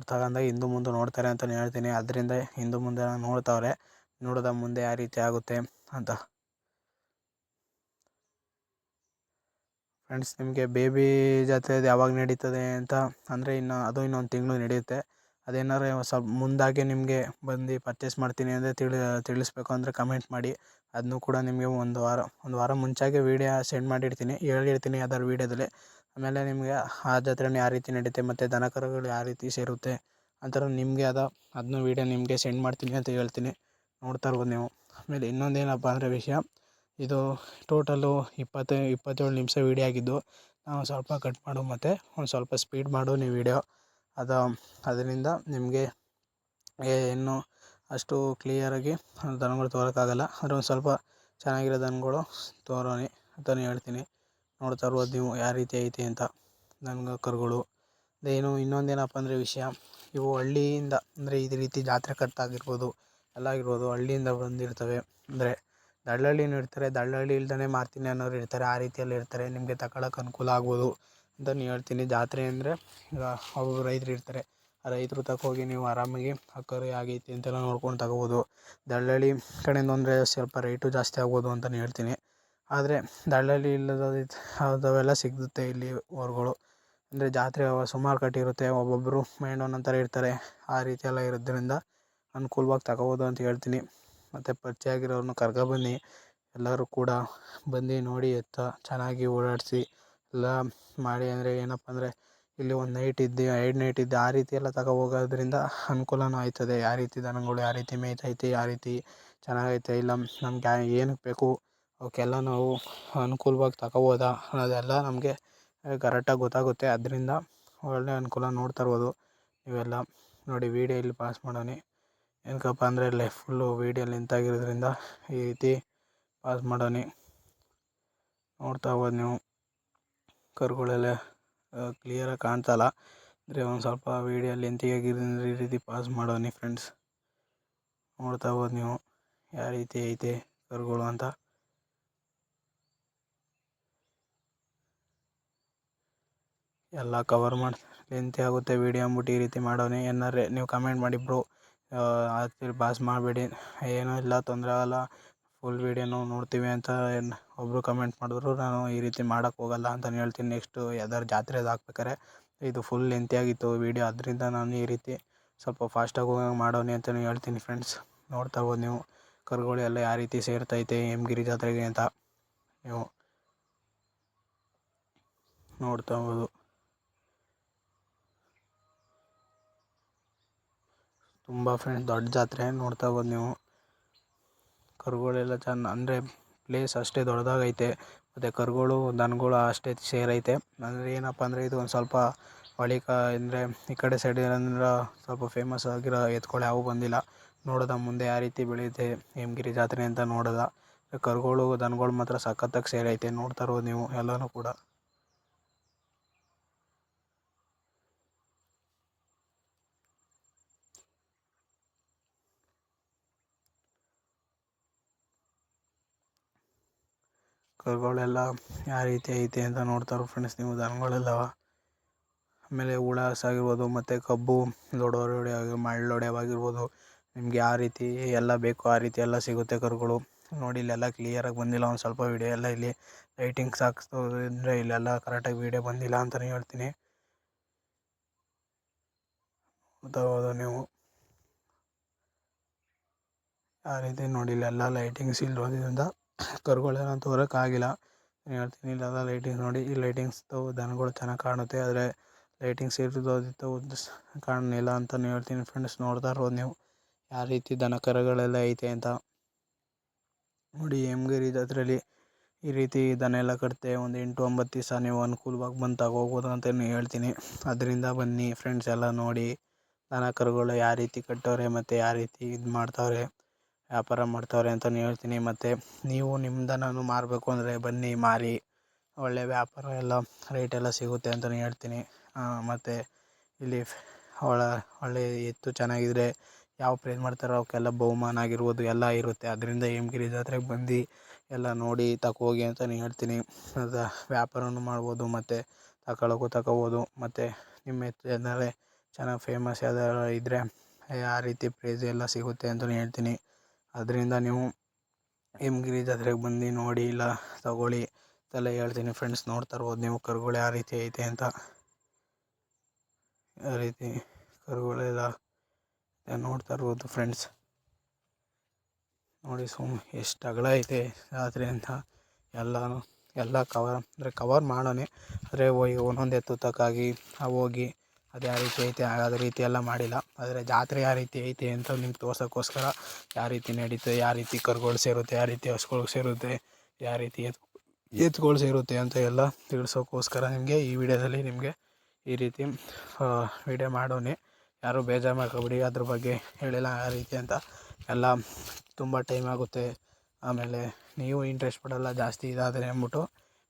ತಗೊಂಡಾಗ ಹಿಂದು ಮುಂದೆ ನೋಡ್ತಾರೆ ಅಂತಲೇ ಹೇಳ್ತೀನಿ. ಅದರಿಂದ ಹಿಂದು ಮುಂದೆ ನೋಡ್ತಾವ್ರೆ. ನೋಡಿದ ಮುಂದೆ ಯಾವ ರೀತಿ ಆಗುತ್ತೆ ಅಂತ. ಫ್ರೆಂಡ್ಸ್ ನಿಮಗೆ ಬೇಬಿ ಜಾತ್ರೆ ಯಾವಾಗ ನಡೀತದೆ ಅಂತ ಅಂದರೆ ಇನ್ನೊಂದು ತಿಂಗಳು ನಡೆಯುತ್ತೆ. ಅದೇನಾದ್ರು ಸ್ವಲ್ಪ ಮುಂದಾಗೆ ನಿಮಗೆ ಬಂದು ಪರ್ಚೇಸ್ ಮಾಡ್ತೀನಿ ಅಂದರೆ ತಿಳಿಸ್ಬೇಕು ಅಂದರೆ ಕಮೆಂಟ್ ಮಾಡಿ. ಅದನ್ನೂ ಕೂಡ ನಿಮಗೆ ಒಂದು ವಾರ ಮುಂಚಾಗೆ ವೀಡಿಯೋ ಸೆಂಡ್ ಮಾಡಿರ್ತೀನಿ, ಹೇಳಿರ್ತೀನಿ ಅದರ ವೀಡಿಯೋದಲ್ಲಿ. ಆಮೇಲೆ ನಿಮಗೆ ಆ ಜಾತ್ರೆನ ಯಾವ ರೀತಿ ನಡೀತೆ ಮತ್ತು ದನ ಕರುಗಳು ಯಾವ ರೀತಿ ಸೇರುತ್ತೆ ಅಂತಾರೆ ನಿಮಗೆ ಅದನ್ನೂ ವೀಡಿಯೋ ನಿಮಗೆ ಸೆಂಡ್ ಮಾಡ್ತೀನಿ ಅಂತ ಹೇಳ್ತೀನಿ. ನೋಡ್ತಾ ಇರ್ಬೋದು ನೀವು. ಆಮೇಲೆ ಇನ್ನೊಂದೇನಪ್ಪ ಅಂದರೆ ವಿಷಯ, ಇದು ಟೋಟಲು 27 ನಿಮಿಷ ವೀಡಿಯೋ ಆಗಿದ್ದು, ನಾವು ಸ್ವಲ್ಪ ಕಟ್ ಮಾಡು ಮತ್ತು ಒಂದು ಸ್ವಲ್ಪ ಸ್ಪೀಡ್ ಮಾಡು ನೀವು ವೀಡಿಯೋ. ಅದರಿಂದ ನಿಮಗೆ ಇನ್ನೂ ಅಷ್ಟು ಕ್ಲಿಯರಾಗಿ ದನಗಳು ತೋರೋಕ್ಕಾಗಲ್ಲ. ಆದರೆ ಒಂದು ಸ್ವಲ್ಪ ಚೆನ್ನಾಗಿರೋ ದನಗಳು ತೋರೋನಿ ಅಂತಲೇ ಹೇಳ್ತೀನಿ. ನೋಡ್ತಾ ಇರ್ಬೋದು ನೀವು ಯಾವ ರೀತಿ ಐತೆ ಅಂತ ಕರುಗಳು. ಇನ್ನೊಂದೇನಪ್ಪ ಅಂದರೆ ವಿಷಯ, ಇವು ಹಳ್ಳಿಯಿಂದ ಅಂದರೆ ಇದೇ ರೀತಿ ಜಾತ್ರೆ ಕಟ್ಟಾಗಿರ್ಬೋದು ಎಲ್ಲ ಆಗಿರ್ಬೋದು, ಹಳ್ಳಿಯಿಂದ ಬಂದಿರ್ತವೆ. ಅಂದರೆ ದಳ್ಳಾಳಿನೂ ಇರ್ತಾರೆ, ದಳ್ಳಾಳಿ ಇಲ್ದೇ ಮಾರ್ತೀನಿ ಅನ್ನೋರು ಇರ್ತಾರೆ, ಆ ರೀತಿಯಲ್ಲಿ ಇರ್ತಾರೆ. ನಿಮಗೆ ತಗೊಳಕ್ಕೆ ಅನುಕೂಲ ಆಗ್ಬೋದು ಅಂತಲೇ ಹೇಳ್ತೀನಿ. ಜಾತ್ರೆ ಅಂದರೆ ಈಗ ಒಬ್ಬರು ರೈತರು ಇರ್ತಾರೆ, ಆ ರೈತರು ಹೋಗಿ ನೀವು ಆರಾಮಾಗಿ ಆ ಕರು ಆಗೈತಿ ಅಂತೆಲ್ಲ ನೋಡ್ಕೊಂಡು ತಗೋಬೋದು. ದಳ್ಳಾಳಿ ಕಡೆಯಿಂದ ಅಂದರೆ ಸ್ವಲ್ಪ ರೇಟು ಜಾಸ್ತಿ ಆಗ್ಬೋದು ಅಂತಲೇ ಹೇಳ್ತೀನಿ. ಆದರೆ ದಳ್ಳಾಳಿ ಅವೆಲ್ಲ ಸಿಗುತ್ತೆ ಇಲ್ಲಿ ಊರುಗಳು. ಅಂದರೆ ಜಾತ್ರೆ ಸುಮಾರು ಕಟ್ಟಿರುತ್ತೆ, ಒಬ್ಬೊಬ್ಬರು ಮೈಂಡ್ ಒಂದೊಂದು ಥರ ಇರ್ತಾರೆ. ಆ ರೀತಿ ಎಲ್ಲ ಇರೋದ್ರಿಂದ ಅನುಕೂಲವಾಗಿ ತಗೋಬೋದು ಅಂತ ಹೇಳ್ತೀನಿ. ಮತ್ತು ಪರಿಚಯ ಆಗಿರೋರನ್ನ ಕರ್ಕೊಬನ್ನಿ, ಎಲ್ಲರೂ ಕೂಡ ಬಂದು ನೋಡಿ ಚೆನ್ನಾಗಿ ಓಡಾಡಿಸಿ ಎಲ್ಲ ಮಾಡಿ. ಅಂದರೆ ಏನಪ್ಪ ಅಂದರೆ ಇಲ್ಲಿ ಒಂದು ನೈಟ್ ಇದ್ದು 2 ನೈಟ್ ಇದ್ದು ಆ ರೀತಿ ಎಲ್ಲ ಹೋಗೋದ್ರಿಂದ ಅನುಕೂಲನೂ ಆಯ್ತದೆ. ಯಾವ ರೀತಿ ದನಗಳು ಯಾವ ರೀತಿ ಮೇಯ್ತೈತೆ, ಯಾವ ರೀತಿ ಚೆನ್ನಾಗೈತೆ ಇಲ್ಲ ನಮ್ಗೆ ಏನಕ್ಕೆ ಬೇಕು ಅವಕ್ಕೆಲ್ಲ ನಾವು ಅನುಕೂಲವಾಗಿ ತಗೋಬೋದಾ ಅನ್ನೋದೆಲ್ಲ ನಮಗೆ ಕರೆಕ್ಟಾಗಿ ಗೊತ್ತಾಗುತ್ತೆ. ಅದರಿಂದ ಒಳ್ಳೆಯ ಅನುಕೂಲ. ನೋಡ್ತಾ ಇರ್ಬೋದು ನೀವೆಲ್ಲ ನೋಡಿ. ವೀಡಿಯೋ ಇಲ್ಲಿ ಪಾಸ್ ಮಾಡೋಣ. ಏನಕ್ಕಪ್ಪ ಅಂದರೆ ಫುಲ್ಲು ವೀಡಿಯೋ ಲೆಂತ್ ಆಗಿರೋದ್ರಿಂದ ಈ ರೀತಿ ಪಾಸ್ ಮಾಡೋಣ. ನೋಡ್ತಾ ಹೋಗೋದು ನೀವು ಕರುಗಳೆಲ್ಲ ಕ್ಲಿಯರಾಗಿ ಕಾಣ್ತಲ್ಲ ಅಂದರೆ ಒಂದು ಸ್ವಲ್ಪ ವೀಡಿಯೋ ಲೆಂತಿಯಾಗಿರೋದ್ರಿಂದ ಈ ರೀತಿ ಪಾಸ್ ಮಾಡೋಣ ಫ್ರೆಂಡ್ಸ್. ನೋಡ್ತಾ ಹೋಗೋದು ನೀವು ಯಾವ ರೀತಿ ಐತೆ ಕರುಗಳು ಅಂತ. ಎಲ್ಲ ಕವರ್ ಮಾಡಿ ಲೆಂತಿ ಆಗುತ್ತೆ ವೀಡಿಯೋ ಅಂದ್ಬಿಟ್ಟು ಈ ರೀತಿ ಮಾಡೋಣ. ಏನಾರೆ ನೀವು ಕಮೆಂಟ್ ಮಾಡಿ ಬ್ರೋ ಪಾಸ್ ಮಾಡಬೇಡಿ, ಏನೂ ಇಲ್ಲ ತೊಂದರೆ ಆಗಲ್ಲ, ಫುಲ್ ವೀಡಿಯೋನು ನೋಡ್ತೀವಿ ಅಂತ ಒಬ್ಬರು ಕಮೆಂಟ್ ಮಾಡಿದ್ರು. ನಾನು ಈ ರೀತಿ ಮಾಡೋಕ್ಕೆ ಹೋಗಲ್ಲ ಅಂತಲೇ ಹೇಳ್ತೀನಿ. ನೆಕ್ಸ್ಟು ಯಾವ್ದಾದ್ರು ಜಾತ್ರೆದು ಹಾಕ್ಬೇಕಾರೆ ಇದು ಫುಲ್ ಲೆಂತಿ ಆಗಿತ್ತು ವೀಡಿಯೋ, ಅದರಿಂದ ನಾನು ಈ ರೀತಿ ಸ್ವಲ್ಪ ಫಾಸ್ಟಾಗಿ ಹೋಗಂಗೆ ಮಾಡೋಣ ಅಂತಲೇ ಹೇಳ್ತೀನಿ ಫ್ರೆಂಡ್ಸ್. ನೋಡ್ತಾ ಹೋಗೋದು ನೀವು ಕರುಗಳು ಎಲ್ಲ ಯಾವ ರೀತಿ ಸೇರ್ತೈತೆ ಹೇಮಗಿರಿ ಜಾತ್ರೆಗೆ ಅಂತ ನೀವು ನೋಡ್ತಾ ಹೋಗೋದು. ತುಂಬ ಫ್ರೆಂಡ್ಸ್ ದೊಡ್ಡ ಜಾತ್ರೆ. ನೋಡ್ತಾ ಹೋಗೋದು ನೀವು ಕರುಗಳೆಲ್ಲ ಅಂದರೆ ಪ್ಲೇಸ್ ಅಷ್ಟೇ ದೊಡ್ಡದಾಗೈತೆ, ಮತ್ತು ಕರುಗಳು ದನಗಳು ಅಷ್ಟೇ ಸೇರೈತೆ. ಅಂದರೆ ಏನಪ್ಪ ಅಂದರೆ ಇದು ಒಂದು ಸ್ವಲ್ಪ ಅಂದರೆ ಈ ಕಡೆ ಸೈಡ್ ಏನಂದ್ರೆ ಸ್ವಲ್ಪ ಫೇಮಸ್ ಆಗಿರೋ ಎತ್ತುಗಳು ಯಾವೂ ಬಂದಿಲ್ಲ. ನೋಡೋದ ಮುಂದೆ ಯಾವ ರೀತಿ ಬೆಳೆಯುತ್ತೆ ಹೇಮಗಿರಿ ಜಾತ್ರೆ ಅಂತ ನೋಡೋದ. ಕರುಗಳು ದನಗಳು ಮಾತ್ರ ಸಖತ್ತಾಗಿ ಸೇರೈತೆ. ನೋಡ್ತಾ ಇರ್ಬೋದು ನೀವು ಎಲ್ಲನೂ ಕೂಡ. ಕರುಗಳೆಲ್ಲ ಯಾವ ರೀತಿ ಐತೆ ಅಂತ ನೋಡ್ತಾರೆ ಫ್ರೆಂಡ್ಸ್ ನೀವು ದನಗಳೆಲ್ಲ. ಆಮೇಲೆ ಉಳಾಸ್ ಆಗಿರ್ಬೋದು ಮತ್ತು ಕಬ್ಬು ಮಳ್ಳೊಡೆವಾಗಿರ್ಬೋದು, ನಿಮ್ಗೆ ಯಾವ ರೀತಿ ಎಲ್ಲ ಬೇಕು ಆ ರೀತಿ ಎಲ್ಲ ಸಿಗುತ್ತೆ ಕರುಗಳು. ನೋಡಿ ಇಲ್ಲೆಲ್ಲ ಕ್ಲಿಯರಾಗಿ ಬಂದಿಲ್ಲ ಒಂದು ಸ್ವಲ್ಪ ವೀಡಿಯೋ ಎಲ್ಲ. ಇಲ್ಲಿ ಲೈಟಿಂಗ್ಸ್ ಹಾಕ್ಸೋದ್ರಿಂದ ಇಲ್ಲೆಲ್ಲ ಕರೆಕ್ಟಾಗಿ ವೀಡಿಯೋ ಬಂದಿಲ್ಲ ಅಂತಲೇ ಹೇಳ್ತೀನಿ. ಹೌದು ನೀವು ಆ ರೀತಿ ನೋಡಿ ಇಲ್ಲೆಲ್ಲ ಲೈಟಿಂಗ್ಸ್ ಇಲ್ಲೋದ್ರಿಂದ ಕರುಗಳೆಲ್ಲ ತೋರೋಕ್ಕಾಗಿಲ್ಲ ಹೇಳ್ತೀನಿ. ಇಲ್ಲೆಲ್ಲ ಲೈಟಿಂಗ್ಸ್ ನೋಡಿ, ಈ ಲೈಟಿಂಗ್ಸ್ದು ದನಗಳು ಚೆನ್ನಾಗಿ ಕಾಣುತ್ತೆ, ಆದರೆ ಲೈಟಿಂಗ್ಸ್ ಇರೋದಿತ್ತು ಕಾಣಲಿಲ್ಲ ಅಂತಲೇ ಹೇಳ್ತೀನಿ ಫ್ರೆಂಡ್ಸ್. ನೋಡ್ತಾ ಇರ್ಬೋದು ನೀವು ಯಾವ ರೀತಿ ದನ ಕರುಗಳೆಲ್ಲ ಐತೆ ಅಂತ ನೋಡಿ. ಹೇಮಗಿರಿ ಜಾತ್ರೆಯಲ್ಲಿ ಈ ರೀತಿ ದನ ಎಲ್ಲ ಕಟ್ತೆ ಒಂದು 8-9 ದಿವಸ ನೀವು ಅನುಕೂಲವಾಗಿ ಬಂದು ತಗೋಬೋದು ಅಂತಲೇ ಹೇಳ್ತೀನಿ. ಅದರಿಂದ ಬನ್ನಿ ಫ್ರೆಂಡ್ಸ್ ಎಲ್ಲ ನೋಡಿ ದನ ಕರುಗಳು ಯಾವ ರೀತಿ ಕಟ್ಟವ್ರೆ ಮತ್ತು ಯಾವ ರೀತಿ ಇದು ಮಾಡ್ತಾವ್ರೆ, ವ್ಯಾಪಾರ ಮಾಡ್ತಾವ್ರೆ ಅಂತಲೇ ಹೇಳ್ತೀನಿ. ಮತ್ತು ನೀವು ನಿಮ್ಮ ದನನೂ ಮಾರಬೇಕು ಅಂದರೆ ಬನ್ನಿ ಮಾರಿ, ಒಳ್ಳೆಯ ವ್ಯಾಪಾರ ಎಲ್ಲ ರೇಟೆಲ್ಲ ಸಿಗುತ್ತೆ ಅಂತಲೇ ಹೇಳ್ತೀನಿ. ಮತ್ತು ಇಲ್ಲಿ ಒಳ್ಳೆ ಎತ್ತು ಚೆನ್ನಾಗಿದ್ರೆ ಯಾವ ಪ್ರೈಸ್ ಮಾಡ್ತಾರೋ ಅವಕ್ಕೆಲ್ಲ ಬಹುಮಾನ ಆಗಿರ್ಬೋದು ಎಲ್ಲ ಇರುತ್ತೆ. ಅದರಿಂದ ಹೇಮಗಿರಿ ಜಾತ್ರೆಗೆ ಬಂದು ಎಲ್ಲ ನೋಡಿ ಹೋಗಿ ಅಂತಲೇ ಹೇಳ್ತೀನಿ. ಅದು ವ್ಯಾಪಾರನೂ ಮಾಡ್ಬೋದು ಮತ್ತು ತಗೋಬೋದು. ಮತ್ತು ನಿಮ್ಮ ಎತ್ತು ಏನಾರೆ ಚೆನ್ನಾಗಿ ಫೇಮಸ್ ಯಾವ್ದಾರು ಇದ್ದರೆ ಆ ರೀತಿ ಪ್ರೈಸ್ ಎಲ್ಲ ಸಿಗುತ್ತೆ ಅಂತಲೇ ಹೇಳ್ತೀನಿ. ಅದರಿಂದ ನೀವು ಹೇಮಗಿರಿ ಜಾತ್ರೆಗೆ ಬಂದು ನೋಡಿ ಇಲ್ಲ ತಗೊಳ್ಳಿ ಅಂತೆಲ್ಲ ಹೇಳ್ತೀನಿ ಫ್ರೆಂಡ್ಸ್. ನೋಡ್ತಾ ಇರ್ಬೋದು ನೀವು ಕರುಗಳು ಯಾವ ರೀತಿ ಐತೆ ಅಂತ. ಯಾವ ರೀತಿ ಕರುಗಳೆಲ್ಲ ನೋಡ್ತಾ ಇರ್ಬೋದು ಫ್ರೆಂಡ್ಸ್. ನೋಡಿ ಎಷ್ಟು ಅಗಲ ಐತೆ ಜಾತ್ರೆ ಅಂತ. ಎಲ್ಲ ಕವರ್ ಮಾಡೋಣ. ಆದರೆ ಈಗ ಒಂದೊಂದು ಎತ್ತು ತಕ್ಕಾಗಿ ಹೋಗಿ ಅದು ಯಾವ ರೀತಿ ಐತೆ ಅದೇ ರೀತಿ ಎಲ್ಲ ಮಾಡಿಲ್ಲ. ಆದರೆ ಜಾತ್ರೆ ಯಾವ ರೀತಿ ಐತೆ ಅಂತ ನಿಮ್ಗೆ ತೋರ್ಸೋಕ್ಕೋಸ್ಕರ ಯಾವ ರೀತಿ ನಡೀತದೆ, ಯಾವ ರೀತಿ ಕರುಗಳು ಸೇರುತ್ತೆ, ಯಾವ ರೀತಿ ಹಸುಗಳು ಸೇರುತ್ತೆ, ಯಾವ ರೀತಿ ಎತ್ತುಗಳು ಸೇರುತ್ತೆ ಅಂತ ಎಲ್ಲ ತಿಳಿಸೋಕ್ಕೋಸ್ಕರ ನಿಮಗೆ ಈ ವಿಡಿಯೋದಲ್ಲಿ ನಿಮಗೆ ಈ ರೀತಿ ವಿಡಿಯೋ ಮಾಡೋನೆ. ಯಾರು ಬೇಜಾರು ಮಾಡ್ಕೊಬೇಡಿ, ಅದ್ರ ಬಗ್ಗೆ ಹೇಳಿಲ್ಲ ಯಾವ ರೀತಿ ಅಂತ. ಎಲ್ಲ ತುಂಬ ಟೈಮ್ ಆಗುತ್ತೆ, ಆಮೇಲೆ ನೀವು ಇಂಟ್ರೆಸ್ಟ್ ಪಡೋಲ್ಲ ಜಾಸ್ತಿ ಇದಾದರೆ ಅಂದ್ಬಿಟ್ಟು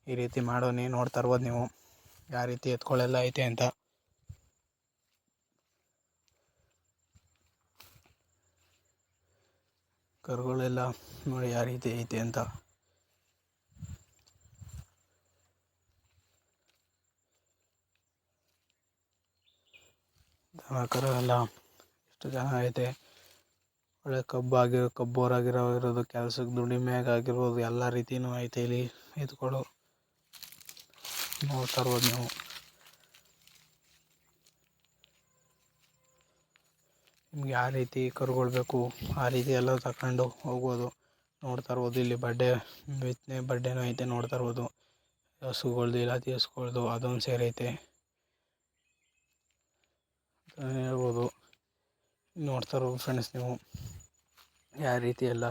ಈ ರೀತಿ ಮಾಡೋನೆ. ನೋಡ್ತಾ ಇರ್ಬೋದು ನೀವು ಯಾವ ರೀತಿ ಎತ್ಕೊಳ್ಳೆಲ್ಲ ಐತೆ ಅಂತ. ಕರುಗಳೆಲ್ಲ ನೋಡಿ ಯಾವ ರೀತಿ ಐತೆ ಅಂತ. ದನ ಕರು ಎಲ್ಲ ಎಷ್ಟು ಚೆನ್ನಾಗೈತೆ. ಒಳ್ಳೆ ಕಬ್ಬೋರಾಗಿರೋದು, ಕೆಲ್ಸಕ್ಕೆ ದುಡಿಮೆಗಾಗಿರ್ಬೋದು, ಎಲ್ಲ ರೀತಿಯೂ ಐತೆ ಇಲ್ಲಿ ಎತ್ಕೊಳ್ಳು. ನೋಡ್ತಾ ಇರ್ಬೋದು ನೀವು. ನಿಮ್ಗೆ ಯಾವ ರೀತಿ ಕರುಗಳು ಬೇಕು ಆ ರೀತಿ ಎಲ್ಲ ತಗೊಂಡು ಹೋಗ್ಬೋದು. ನೋಡ್ತಾ ಇರ್ಬೋದು ಇಲ್ಲಿ ಬಡ್ಡೆನೂ ಐತೆ. ನೋಡ್ತಾ ಇರ್ಬೋದು ಹಸುಗಳ್ದು ಇಲಾತಿ ಹಸುಗಳ್ದು ಅದೊಂದು ಸೇರೈತೆ ಹೇಳ್ಬೋದು. ನೋಡ್ತಾ ಇರ್ಬೋದು ಫ್ರೆಂಡ್ಸ್ ನೀವು ಯಾವ ರೀತಿ ಎಲ್ಲ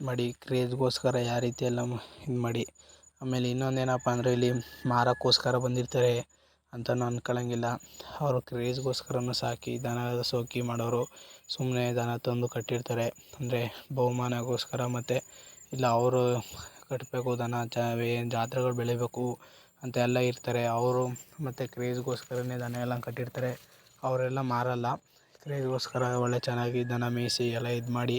ಮಾಡಿ ಕ್ರೇಜ್ಗೋಸ್ಕರ ಯಾವ ರೀತಿ ಎಲ್ಲ ಇದು ಮಾಡಿ. ಆಮೇಲೆ ಇನ್ನೊಂದೇನಪ್ಪ ಅಂದರೆ ಇಲ್ಲಿ ಮಾರೋಕ್ಕೋಸ್ಕರ ಬಂದಿರ್ತಾರೆ ಅಂತಲೂ ಅಂದ್ಕೊಳ್ಳೋಂಗಿಲ್ಲ. ಅವರು ಕ್ರೇಜ್ಗೋಸ್ಕರನೂ ಸಾಕಿ ದನ ಸೋಕಿ ಮಾಡೋರು ಸುಮ್ಮನೆ ದನ ತಂದು ಕಟ್ಟಿರ್ತಾರೆ. ಅಂದರೆ ಬಹುಮಾನಗೋಸ್ಕರ ಮತ್ತು ಇಲ್ಲ ಅವರು ಕಟ್ಟಬೇಕು ದನ ಜಾತ್ರೆಗಳು ಬೆಳಿಬೇಕು ಅಂತ ಎಲ್ಲ ಇರ್ತಾರೆ ಅವರು. ಮತ್ತು ಕ್ರೇಜ್ಗೋಸ್ಕರನೇ ದನ ಎಲ್ಲ ಕಟ್ಟಿರ್ತಾರೆ. ಅವರೆಲ್ಲ ಮಾರಲ್ಲ, ಕ್ರೇಜ್ಗೋಸ್ಕರ ಒಳ್ಳೆ ಚೆನ್ನಾಗಿ ದನ ಮೇಯಿಸಿ ಎಲ್ಲ ಇದು ಮಾಡಿ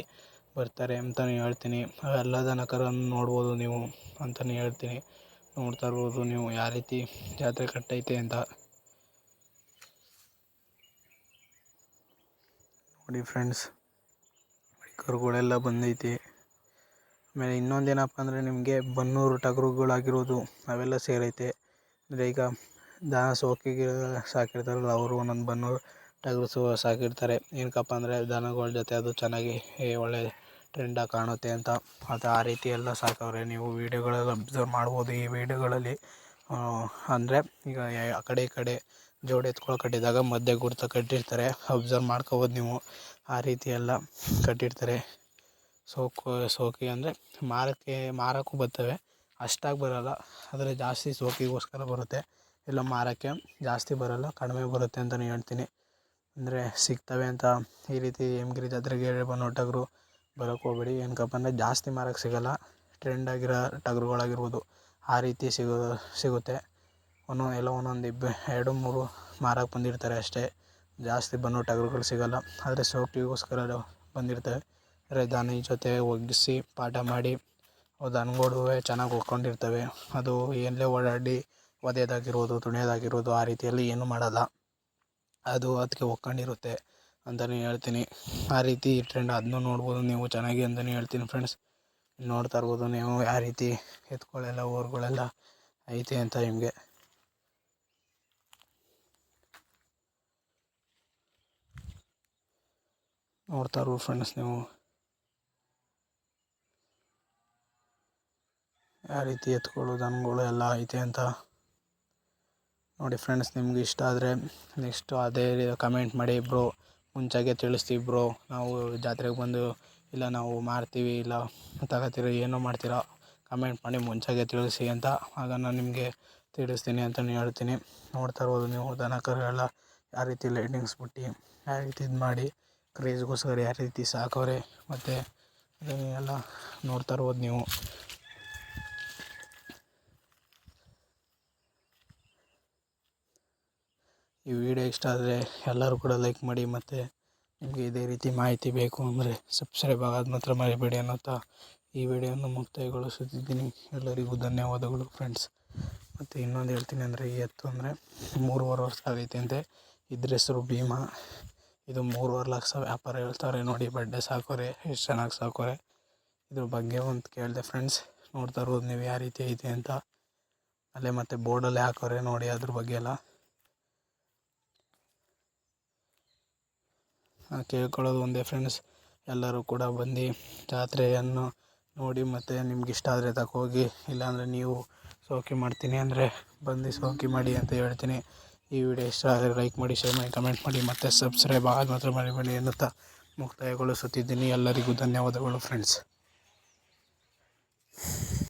ಬರ್ತಾರೆ ಅಂತಲೇ ಹೇಳ್ತೀನಿ. ಎಲ್ಲ ದನ ಕರನ್ನು ನೋಡ್ಬೋದು ನೀವು ಅಂತಲೇ ಹೇಳ್ತೀನಿ. ನೋಡ್ತಾ ಇರ್ಬೋದು ನೀವು ಯಾವ ರೀತಿ ಜಾತ್ರೆ ಕಟ್ಟೈತೆ ಅಂತ. ನೋಡಿ ಫ್ರೆಂಡ್ಸ್, ಕರುಗಳೆಲ್ಲ ಬಂದೈತಿ. ಆಮೇಲೆ ಇನ್ನೊಂದೇನಪ್ಪ ಅಂದರೆ ನಿಮಗೆ ಬನ್ನೂರು ಟಗರುಗಳಾಗಿರೋದು ಅವೆಲ್ಲ ಸೇರೈತೆ. ಅಂದರೆ ಈಗ ದನ ಸೋಕಿಗೆ ಸಾಕಿರ್ತಾರಲ್ಲ ಅವರು ಒಂದೊಂದು ಬನ್ನೂರು ಟಗರು ಸಾಕಿರ್ತಾರೆ. ಏನಕ್ಕಪ್ಪ ಅಂದರೆ ದನಗಳ ಜೊತೆ ಅದು ಚೆನ್ನಾಗಿ ಒಳ್ಳೆ ಟ್ರೆಂಡಾಗಿ ಕಾಣುತ್ತೆ ಅಂತ. ಅದು ಆ ರೀತಿ ಎಲ್ಲ ಸಾಕವ್ರೆ. ನೀವು ವೀಡಿಯೋಗಳಲ್ಲಿ ಅಬ್ಸರ್ವ್ ಮಾಡ್ಬೋದು. ಈ ವಿಡಿಯೋಗಳಲ್ಲಿ ಅಂದರೆ ಈಗ ಆ ಕಡೆ ಈ ಕಡೆ ಜೋಡಿ ಎತ್ಕೊಳ್ ಕಟ್ಟಿದಾಗ ಮಧ್ಯೆ ಗುರ್ತ ಕಟ್ಟಿರ್ತಾರೆ, ಅಬ್ಸರ್ವ್ ಮಾಡ್ಕೊಬೋದು ನೀವು. ಆ ರೀತಿ ಎಲ್ಲ ಕಟ್ಟಿರ್ತಾರೆ. ಸೋಕಿ ಅಂದರೆ ಮಾರೋಕ್ಕೂ ಬರ್ತವೆ, ಅಷ್ಟಾಗಿ ಬರೋಲ್ಲ. ಆದರೆ ಜಾಸ್ತಿ ಸೋಕಿಗೋಸ್ಕರ ಬರುತ್ತೆ. ಇಲ್ಲ ಮಾರೋಕ್ಕೆ ಜಾಸ್ತಿ ಬರೋಲ್ಲ, ಕಡಿಮೆ ಬರುತ್ತೆ ಅಂತಲೇ ಹೇಳ್ತೀನಿ. ಅಂದರೆ ಸಿಗ್ತವೆ ಅಂತ ಈ ರೀತಿ ಹೇಮಗಿರಿ ಜಾತ್ರೆಗೆ ಬನ್ನೂರು ಟಗರು ಬರೋಕ್ಕೆ ಹೋಗ್ಬೇಡಿ. ಏನಕ್ಕಪ್ಪ ಅಂದರೆ ಜಾಸ್ತಿ ಮಾರೋಕ್ಕೆ ಸಿಗೋಲ್ಲ. ಟ್ರೆಂಡ್ ಆಗಿರೋ ಟಗರುಗಳಾಗಿರ್ಬೋದು ಆ ರೀತಿ ಸಿಗುತ್ತೆ. ಒಂದೊಂದು 2-3 ಮಾರಕ್ಕೆ ಬಂದಿರ್ತಾರೆ ಅಷ್ಟೇ. ಜಾಸ್ತಿ ಬನ್ನೂರು ಟಗರುಗಳು ಸಿಗೋಲ್ಲ. ಆದರೆ ಸೋಕಿಗೋಸ್ಕರ ಬಂದಿರ್ತವೆ. ಅಂದರೆ ದನ ಜೊತೆ ಒಗ್ಗಿಸಿ ಪಾಠ ಮಾಡಿ ಅವು ದನಗಳು ಚೆನ್ನಾಗಿ ಒಕ್ಕೊಂಡಿರ್ತವೆ. ಅದು ಎಲ್ಲೇ ಓಡಾಡಿ ಒದೆಯೋದಾಗಿರ್ಬೋದು, ತುಣಿಯೋದಾಗಿರ್ಬೋದು ಆ ರೀತಿಯಲ್ಲಿ ಏನೂ ಮಾಡೋಲ್ಲ. ಅದು ಅದಕ್ಕೆ ಒಕ್ಕೊಂಡಿರುತ್ತೆ ಅಂತಲೇ ಹೇಳ್ತೀನಿ. ಆ ರೀತಿ ಟ್ರೆಂಡ್ ಅದನ್ನೂ ನೋಡ್ಬೋದು ನೀವು ಚೆನ್ನಾಗಿ ಅಂತಲೇ ಹೇಳ್ತೀನಿ ಫ್ರೆಂಡ್ಸ್. ನೋಡ್ತಾ ಇರ್ಬೋದು ನೀವು ಯಾವ ರೀತಿ ಎತ್ಕೊಳ್ಳೆಲ್ಲ ಊರುಗಳೆಲ್ಲ ಐತೆ ಅಂತ. ನಿಮಗೆ ನೋಡ್ತಾ ಇರ್ಬೋದು ಫ್ರೆಂಡ್ಸ್ ನೀವು ಯಾವ ರೀತಿ ಎತ್ಕೊಳ್ಳೋ ದನಗಳು ಎಲ್ಲ ಐತೆ ಅಂತ ನೋಡಿ ಫ್ರೆಂಡ್ಸ್. ನಿಮ್ಗೆ ಇಷ್ಟ ಆದರೆ ನೆಕ್ಸ್ಟು ಅದೇ ಕಮೆಂಟ್ ಮಾಡಿ. ಬ್ರೋ ಮುಂಚಾಗೆ ತಿಳಿಸ್ತೀವಿ ಬ್ರೋ, ನಾವು ಜಾತ್ರೆಗೆ ಬಂದು ಇಲ್ಲ ನಾವು ಮಾರ್ತೀವಿ ಇಲ್ಲ ತಗೋತೀರಿ ಏನೋ ಮಾಡ್ತೀರಾ ಕಮೆಂಟ್ ಮಾಡಿ ಮುಂಚಾಗೆ ತಿಳಿಸಿ ಅಂತ. ಆಗ ನಾನು ನಿಮಗೆ ತಿಳಿಸ್ತೀನಿ ಅಂತಲೇ ಹೇಳ್ತೀನಿ. ನೋಡ್ತಾ ಇರ್ಬೋದು ನೀವು ದನ ಕರು ಎಲ್ಲ ಯಾವ ರೀತಿ ಲೈಟಿಂಗ್ಸ್ ಬಿಟ್ಟು ಯಾವ ರೀತಿ ಇದು ಮಾಡಿ ಕ್ರೇಜ್ಗೋಸ್ಕರ ಯಾವ ರೀತಿ ಸಾಕವ್ರೆ ಮತ್ತು ಎಲ್ಲ ನೋಡ್ತಾ ಇರ್ಬೋದು ನೀವು. ಈ ವಿಡಿಯೋ ಇಷ್ಟ ಆದರೆ ಎಲ್ಲರೂ ಕೂಡ ಲೈಕ್ ಮಾಡಿ. ಮತ್ತು ನಿಮಗೆ ಇದೇ ರೀತಿ ಮಾಹಿತಿ ಬೇಕು ಅಂದರೆ ಸಬ್ಸ್ಕ್ರೈಬ್ ಆಗೋದು ಮಾತ್ರ ಮರಿಬೇಡಿ ಅನ್ನೋತಾ ಈ ವಿಡಿಯೋವನ್ನು ಮುಕ್ತಾಯಗೊಳಿಸುತ್ತಿದ್ದೀನಿ. ಎಲ್ಲರಿಗೂ ಧನ್ಯವಾದಗಳು ಫ್ರೆಂಡ್ಸ್. ಮತ್ತು ಇನ್ನೊಂದು ಹೇಳ್ತೀನಿ ಅಂದರೆ ಈ ಎತ್ತು ಅಂದರೆ 3.5 ವರ್ಷ ಆಗೈತೆ ಅಂತೆ. ಇದ್ರ ಹೆಸರು ಭೀಮಾ. ಇದು 3.5 ಲಕ್ಷ ವ್ಯಾಪಾರ ಹೇಳ್ತಾರೆ. ನೋಡಿ ಬಡ್ಡೆ ಸಾಕೋರೆ ಎಷ್ಟು ಚೆನ್ನಾಗಿ ಸಾಕೋರೆ. ಇದ್ರ ಬಗ್ಗೆ ಒಂದು ಕೇಳಿದೆ ಫ್ರೆಂಡ್ಸ್. ನೋಡ್ತಾ ಇರ್ಬೋದು ನೀವು ಯಾವ ರೀತಿ ಐತೆ ಅಂತ. ಅಲ್ಲೇ ಮತ್ತು ಬೋರ್ಡಲ್ಲೇ ಹಾಕೋರೆ ನೋಡಿ ಅದ್ರ ಬಗ್ಗೆ ಎಲ್ಲ. ಕೇಳ್ಕೊಳ್ಳೋದು ಒಂದೇ ಫ್ರೆಂಡ್ಸ್, ಎಲ್ಲರೂ ಕೂಡ ಬಂದು ಜಾತ್ರೆಯನ್ನು ನೋಡಿ ಮತ್ತು ನಿಮ್ಗೆ ಇಷ್ಟ ಆದರೆ ತಗೋಗಿ. ಇಲ್ಲಾಂದರೆ ನೀವು ಸೋಕಿ ಮಾಡ್ತೀನಿ ಅಂದರೆ ಬಂದು ಸೋಕಿ ಮಾಡಿ ಅಂತ ಹೇಳ್ತೀನಿ. ಈ ವಿಡಿಯೋ ಇಷ್ಟ ಆದರೆ ಲೈಕ್ ಮಾಡಿ, ಶೇರ್ ಮಾಡಿ, ಕಮೆಂಟ್ ಮಾಡಿ ಮತ್ತು ಸಬ್ಸ್ಕ್ರೈಬ್ ಆಗೋದು ಮಾತ್ರ ಮರಿಬೇಡಿ ಎನ್ನುತ್ತಾ ಮುಕ್ತಾಯಗೊಳಿಸುತ್ತಿದ್ದೀನಿ. ಎಲ್ಲರಿಗೂ ಧನ್ಯವಾದಗಳು ಫ್ರೆಂಡ್ಸ್.